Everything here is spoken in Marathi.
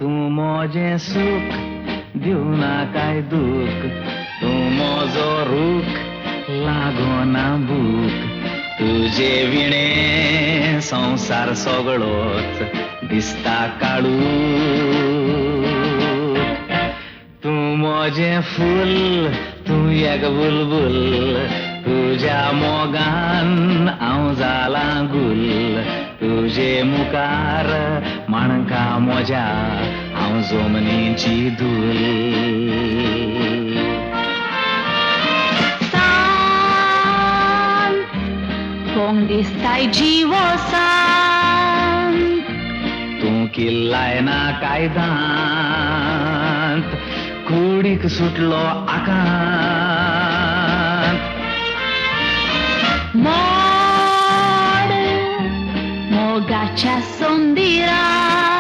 तूं मोजें सूख दिवना काय दूख, तूं मोजो रूख लागोना भूक. तुझे विणे संसार सगळोच दिसता काळू. तूं मोजें फूल तूं एक बुलबुल, तुझ्या मोगान हांव जाला गुल. तुझे मुखार माणका मोज्या हांव जमनीची धूल. कोण दिसताय जिवो सांत, तूं किल्लाय ना काय दांत, कुडीक सुटलो आकांत. मोड मोगाच्या सोंदिरान,